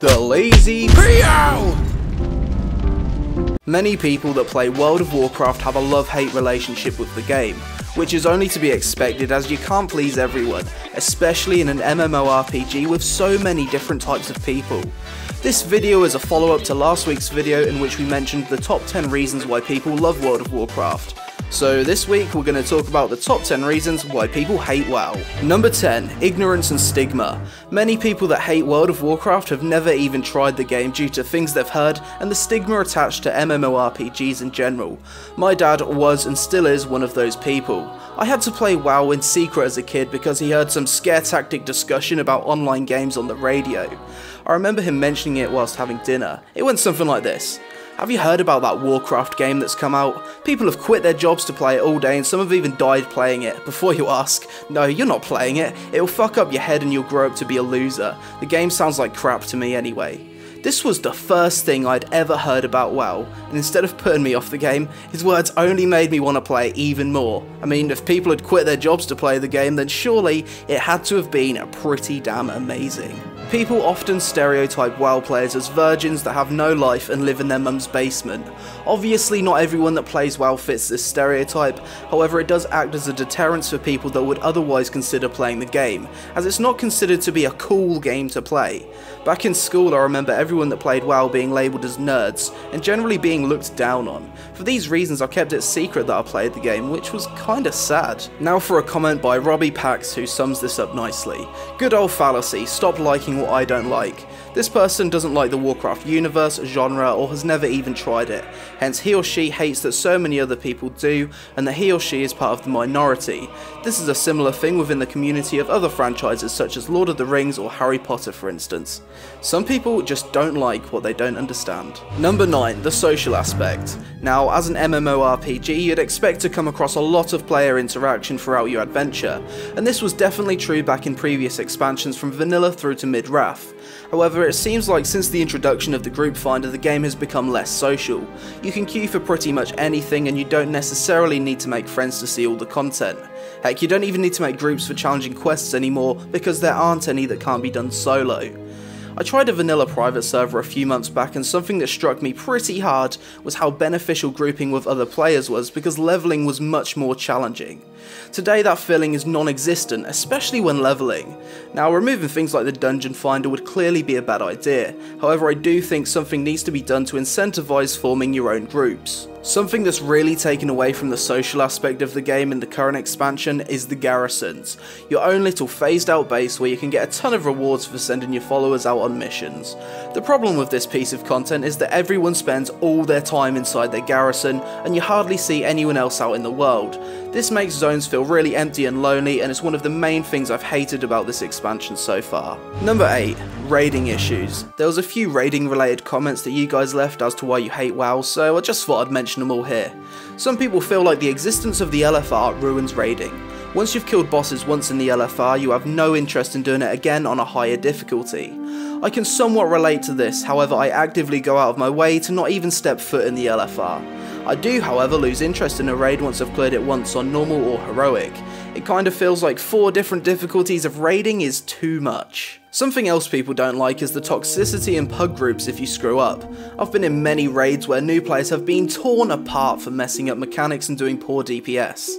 TheLazyPeon! Many people that play World of Warcraft have a love-hate relationship with the game, which is only to be expected as you can't please everyone, especially in an MMORPG with so many different types of people. This video is a follow-up to last week's video in which we mentioned the top 10 reasons why people love World of Warcraft. So this week we're going to talk about the top 10 reasons why people hate WoW. Number 10. Ignorance and Stigma. Many people that hate World of Warcraft have never even tried the game due to things they've heard and the stigma attached to MMORPGs in general. My dad was and still is one of those people. I had to play WoW in secret as a kid because he heard some scare tactic discussion about online games on the radio. I remember him mentioning it whilst having dinner. It went something like this. Have you heard about that Warcraft game that's come out? People have quit their jobs to play it all day and some have even died playing it. Before you ask, no, you're not playing it. It'll fuck up your head and you'll grow up to be a loser. The game sounds like crap to me anyway. This was the first thing I'd ever heard about WoW, and instead of putting me off the game, his words only made me want to play it even more. I mean, if people had quit their jobs to play the game, then surely it had to have been pretty damn amazing. People often stereotype WoW players as virgins that have no life and live in their mum's basement. Obviously not everyone that plays WoW fits this stereotype, however it does act as a deterrent for people that would otherwise consider playing the game, as it's not considered to be a cool game to play. Back in school I remember everyone that played WoW being labelled as nerds, and generally being looked down on. For these reasons I kept it secret that I played the game, which was kinda sad. Now for a comment by Robbie Pax who sums this up nicely. Good old fallacy, stop liking what I don't like. This person doesn't like the Warcraft universe, genre, or has never even tried it, hence he or she hates that so many other people do, and that he or she is part of the minority. This is a similar thing within the community of other franchises such as Lord of the Rings or Harry Potter for instance. Some people just don't like what they don't understand. Number 9. The social aspect. Now, as an MMORPG, you'd expect to come across a lot of player interaction throughout your adventure, and this was definitely true back in previous expansions from vanilla through to mid-Wrath. However, it seems like since the introduction of the group finder the game has become less social. You can queue for pretty much anything and you don't necessarily need to make friends to see all the content. Heck, you don't even need to make groups for challenging quests anymore because there aren't any that can't be done solo. I tried a vanilla private server a few months back and something that struck me pretty hard was how beneficial grouping with other players was because leveling was much more challenging. Today that feeling is non-existent, especially when leveling. Now removing things like the dungeon finder would clearly be a bad idea, however I do think something needs to be done to incentivize forming your own groups. Something that's really taken away from the social aspect of the game in the current expansion is the garrisons, your own little phased out base where you can get a ton of rewards for sending your followers out on missions. The problem with this piece of content is that everyone spends all their time inside their garrison and you hardly see anyone else out in the world. This makes zones feel really empty and lonely and it's one of the main things I've hated about this expansion so far. Number 8. Raiding issues. There was a few raiding related comments that you guys left as to why you hate WoW, so I just thought I'd mention them all here. Some people feel like the existence of the LFR ruins raiding. Once you've killed bosses once in the LFR, you have no interest in doing it again on a higher difficulty. I can somewhat relate to this, however I actively go out of my way to not even step foot in the LFR. I do however lose interest in a raid once I've cleared it once on normal or heroic. It kind of feels like 4 different difficulties of raiding is too much. Something else people don't like is the toxicity in pug groups if you screw up. I've been in many raids where new players have been torn apart for messing up mechanics and doing poor DPS.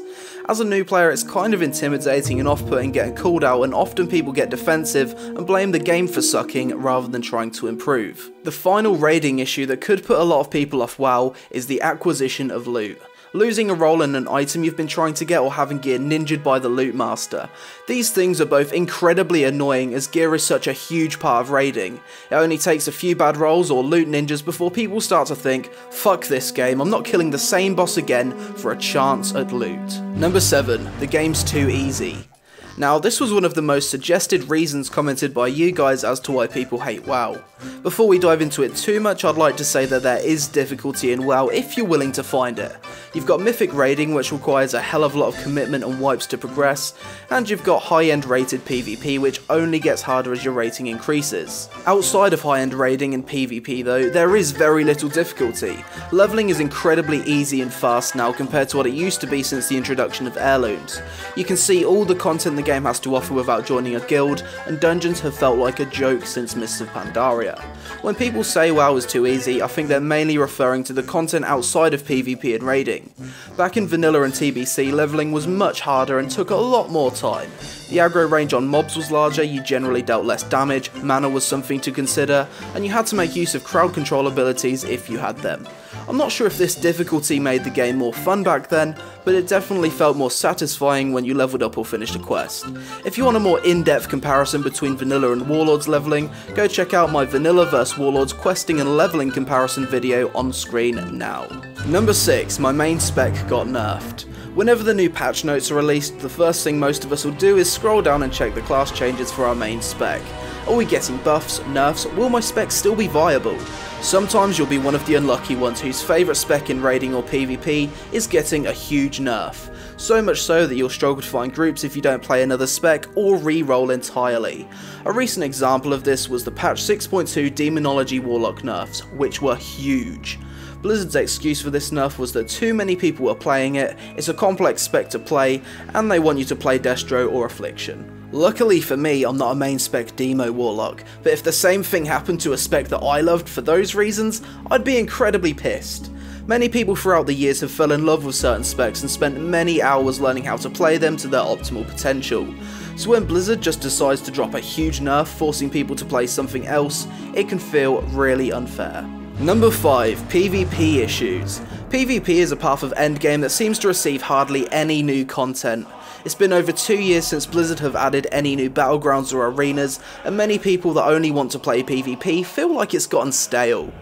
As a new player it's kind of intimidating and off-putting getting called out and often people get defensive and blame the game for sucking rather than trying to improve. The final raiding issue that could put a lot of people off WoW is the acquisition of loot. Losing a role in an item you've been trying to get or having gear ninja'd by the loot master. These things are both incredibly annoying as gear is such a huge part of raiding. It only takes a few bad rolls or loot ninjas before people start to think, fuck this game, I'm not killing the same boss again for a chance at loot. Number 7. The game's too easy. Now this was one of the most suggested reasons commented by you guys as to why people hate WoW. Before we dive into it too much, I'd like to say that there is difficulty in WoW if you're willing to find it. You've got Mythic raiding, which requires a hell of a lot of commitment and wipes to progress, and you've got high-end rated PvP, which only gets harder as your rating increases. Outside of high-end raiding and PvP though, there is very little difficulty. Leveling is incredibly easy and fast now compared to what it used to be since the introduction of heirlooms. You can see all the content the the game has to offer without joining a guild, and dungeons have felt like a joke since Mists of Pandaria. When people say WoW is too easy, I think they're mainly referring to the content outside of PvP and raiding. Back in vanilla and TBC, leveling was much harder and took a lot more time. The aggro range on mobs was larger, you generally dealt less damage, mana was something to consider, and you had to make use of crowd control abilities if you had them. I'm not sure if this difficulty made the game more fun back then, but it definitely felt more satisfying when you leveled up or finished a quest. If you want a more in-depth comparison between vanilla and warlords leveling, go check out my vanilla vs warlords questing and leveling comparison video on screen now. Number 6, my main spec got nerfed. Whenever the new patch notes are released, the first thing most of us will do is scroll down and check the class changes for our main spec. Are we getting buffs, nerfs, will my spec still be viable? Sometimes you'll be one of the unlucky ones whose favourite spec in raiding or PvP is getting a huge nerf. So much so that you'll struggle to find groups if you don't play another spec or re-roll entirely. A recent example of this was the patch 6.2 Demonology Warlock nerfs, which were huge. Blizzard's excuse for this nerf was that too many people were playing it, it's a complex spec to play, and they want you to play Destro or Affliction. Luckily for me, I'm not a main spec Demo Warlock, but if the same thing happened to a spec that I loved for those reasons, I'd be incredibly pissed. Many people throughout the years have fell in love with certain specs and spent many hours learning how to play them to their optimal potential. So when Blizzard just decides to drop a huge nerf forcing people to play something else, it can feel really unfair. Number 5, PvP issues. PvP is a path of endgame that seems to receive hardly any new content. It's been over 2 years since Blizzard have added any new battlegrounds or arenas, and many people that only want to play PvP feel like it's gotten stale.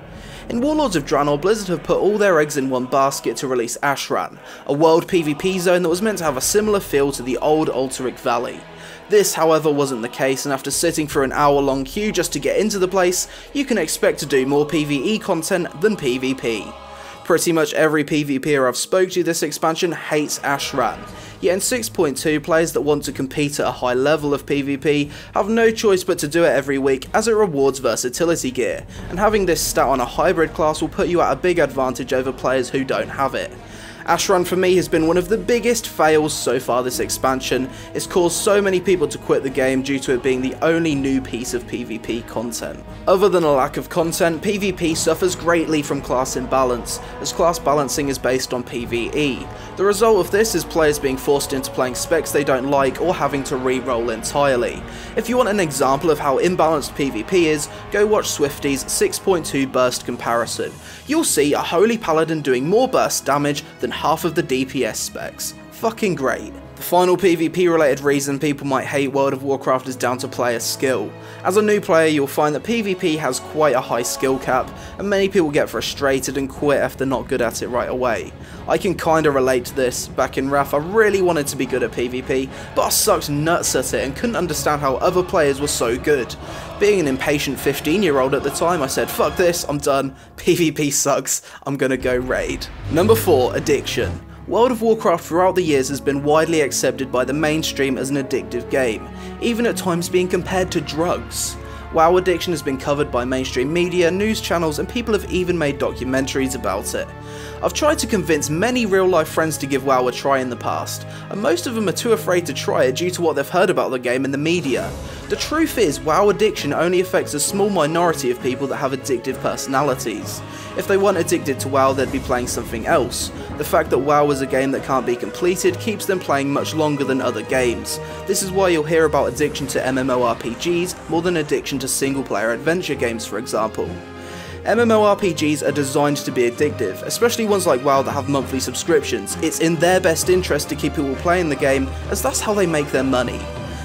In Warlords of Draenor, Blizzard have put all their eggs in one basket to release Ashran, a world PvP zone that was meant to have a similar feel to the old Altaric Valley. This, however, wasn't the case, and after sitting for an hour-long queue just to get into the place, you can expect to do more PvE content than PvP. Pretty much every PvPer I've spoke to this expansion hates Ashran, yet in 6.2 players that want to compete at a high level of PvP have no choice but to do it every week as it rewards versatility gear, and having this stat on a hybrid class will put you at a big advantage over players who don't have it. Ashran for me has been one of the biggest fails so far this expansion. It's caused so many people to quit the game due to it being the only new piece of PvP content. Other than a lack of content, PvP suffers greatly from class imbalance, as class balancing is based on PvE. The result of this is players being forced into playing specs they don't like or having to re-roll entirely. If you want an example of how imbalanced PvP is, go watch Swifty's 6.2 burst comparison. You'll see a Holy Paladin doing more burst damage than half of the DPS specs. Fucking great. The final PvP related reason people might hate World of Warcraft is down to player skill. As a new player you'll find that PvP has quite a high skill cap, and many people get frustrated and quit if they're not good at it right away. I can kinda relate to this. Back in Wrath I really wanted to be good at PvP, but I sucked nuts at it and couldn't understand how other players were so good. Being an impatient 15-year-old at the time, I said fuck this, I'm done, PvP sucks, I'm gonna go raid. Number 4, addiction. World of Warcraft throughout the years has been widely accepted by the mainstream as an addictive game, even at times being compared to drugs. WoW addiction has been covered by mainstream media, news channels, and people have even made documentaries about it. I've tried to convince many real-life friends to give WoW a try in the past, and most of them are too afraid to try it due to what they've heard about the game in the media. The truth is, WoW addiction only affects a small minority of people that have addictive personalities. If they weren't addicted to WoW, they'd be playing something else. The fact that WoW is a game that can't be completed keeps them playing much longer than other games. This is why you'll hear about addiction to MMORPGs more than addiction to single-player adventure games, for example. MMORPGs are designed to be addictive, especially ones like WoW that have monthly subscriptions. It's in their best interest to keep people playing the game, as that's how they make their money.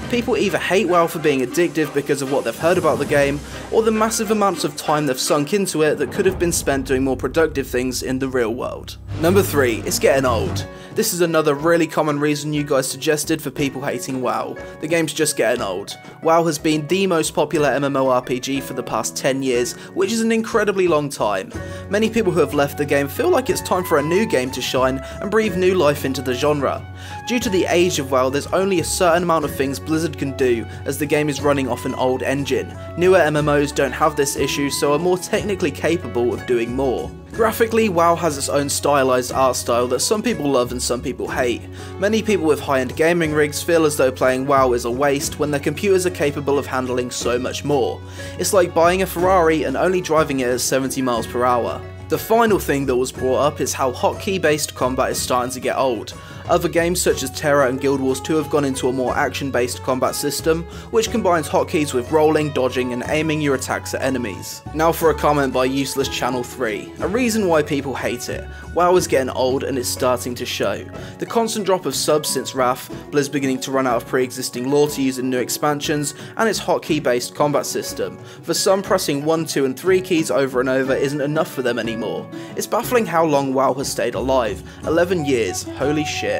People either hate WoW for being addictive because of what they've heard about the game, or the massive amounts of time they've sunk into it that could have been spent doing more productive things in the real world. Number 3, it's getting old. This is another really common reason you guys suggested for people hating WoW. The game's just getting old. WoW has been the most popular MMORPG for the past 10 years, which is an incredibly long time. Many people who have left the game feel like it's time for a new game to shine and breathe new life into the genre. Due to the age of WoW, there's only a certain amount of things Blizzard Blizzard can do, as the game is running off an old engine. Newer MMOs don't have this issue, so are more technically capable of doing more. Graphically, WoW has its own stylized art style that some people love and some people hate. Many people with high-end gaming rigs feel as though playing WoW is a waste when their computers are capable of handling so much more. It's like buying a Ferrari and only driving it at 70 miles per hour. The final thing that was brought up is how hotkey-based combat is starting to get old. Other games such as Terra and Guild Wars 2 have gone into a more action-based combat system, which combines hotkeys with rolling, dodging and aiming your attacks at enemies. Now for a comment by Useless Channel 3. A reason why people hate it. WoW is getting old and it's starting to show. The constant drop of subs since Wrath, Blizz beginning to run out of pre-existing lore to use in new expansions, and its hotkey-based combat system. For some, pressing 1, 2 and 3 keys over and over isn't enough for them anymore. It's baffling how long WoW has stayed alive. 11 years, holy shit.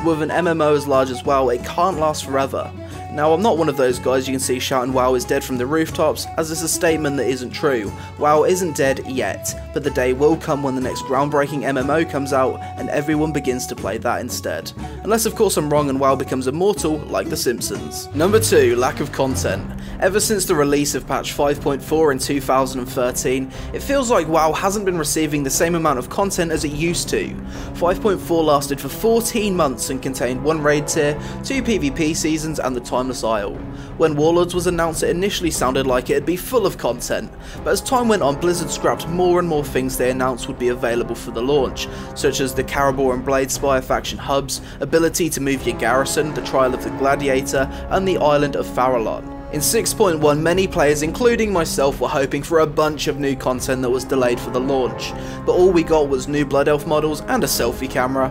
With an MMO as large as WoW, it can't last forever. Now, I'm not one of those guys you can see shouting WoW is dead from the rooftops, as it's a statement that isn't true. WoW isn't dead yet, but the day will come when the next groundbreaking MMO comes out and everyone begins to play that instead. Unless of course I'm wrong and WoW becomes immortal like The Simpsons. Number 2, lack of content. Ever since the release of patch 5.4 in 2013, it feels like WoW hasn't been receiving the same amount of content as it used to. 5.4 lasted for 14 months and contained 1 raid tier, 2 PvP seasons and the Timeless Isle. When Warlords was announced, it initially sounded like it'd be full of content, but as time went on, Blizzard scrapped more and more things they announced would be available for the launch, such as the Caribou and Bladespire faction hubs, ability to move your garrison, the Trial of the Gladiator, and the Island of Farallon. In 6.1, many players, including myself, were hoping for a bunch of new content that was delayed for the launch, but all we got was new Blood Elf models and a selfie camera.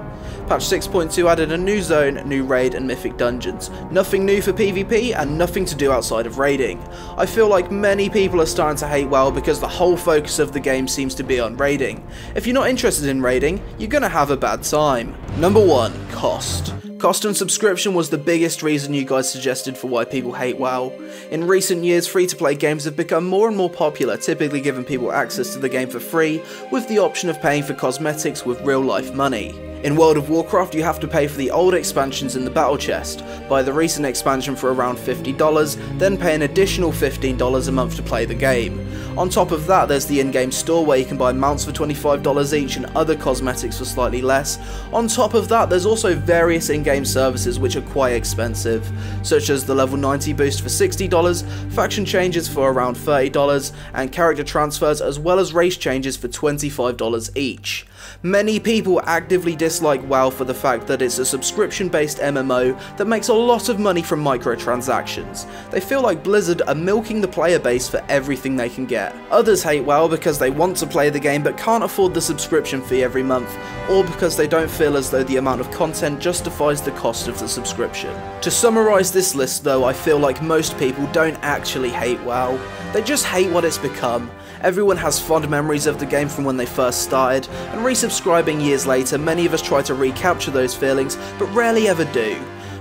Patch 6.2 added a new zone, new raid and mythic dungeons. Nothing new for PvP and nothing to do outside of raiding. I feel like many people are starting to hate WoW because the whole focus of the game seems to be on raiding. If you're not interested in raiding, you're gonna have a bad time. Number 1, cost. Cost and subscription was the biggest reason you guys suggested for why people hate WoW. In recent years, free-to-play games have become more and more popular, typically giving people access to the game for free, with the option of paying for cosmetics with real-life money. In World of Warcraft, you have to pay for the old expansions in the battle chest, buy the recent expansion for around $50, then pay an additional $15 a month to play the game. On top of that, there's the in-game store where you can buy mounts for $25 each and other cosmetics for slightly less. On top of that, there's also various in-game services which are quite expensive, such as the level 90 boost for $60, faction changes for around $30, and character transfers as well as race changes for $25 each. Many people actively dislike WoW for the fact that it's a subscription-based MMO that makes a lot of money from microtransactions. They feel like Blizzard are milking the player base for everything they can get. Others hate WoW because they want to play the game but can't afford the subscription fee every month, or because they don't feel as though the amount of content justifies the cost of the subscription. To summarise this list though, I feel like most people don't actually hate WoW, they just hate what it's become. Everyone has fond memories of the game from when they first started, and resubscribing years later, many of us try to recapture those feelings, but rarely ever do.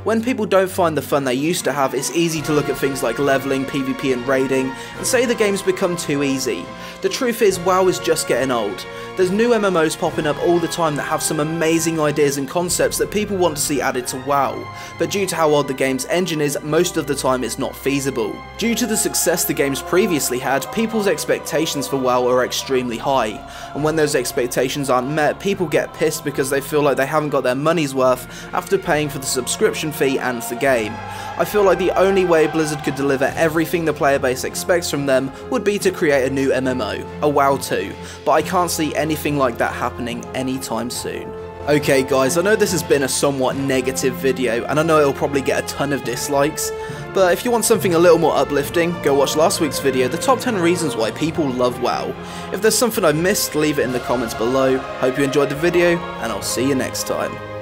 When people don't find the fun they used to have, it's easy to look at things like leveling, PvP and raiding, and say the game's become too easy. The truth is, WoW is just getting old. There's new MMOs popping up all the time that have some amazing ideas and concepts that people want to see added to WoW, but due to how old the game's engine is, most of the time it's not feasible. Due to the success the game's previously had, people's expectations for WoW are extremely high, and when those expectations aren't met, people get pissed because they feel like they haven't got their money's worth after paying for the subscription fee and the game. I feel like the only way Blizzard could deliver everything the player base expects from them would be to create a new MMO, a WoW 2, but I can't see anything like that happening anytime soon. Okay guys, I know this has been a somewhat negative video, and I know it'll probably get a ton of dislikes, but if you want something a little more uplifting, go watch last week's video, the top 10 reasons why people love WoW. If there's something I missed, leave it in the comments below. Hope you enjoyed the video, and I'll see you next time.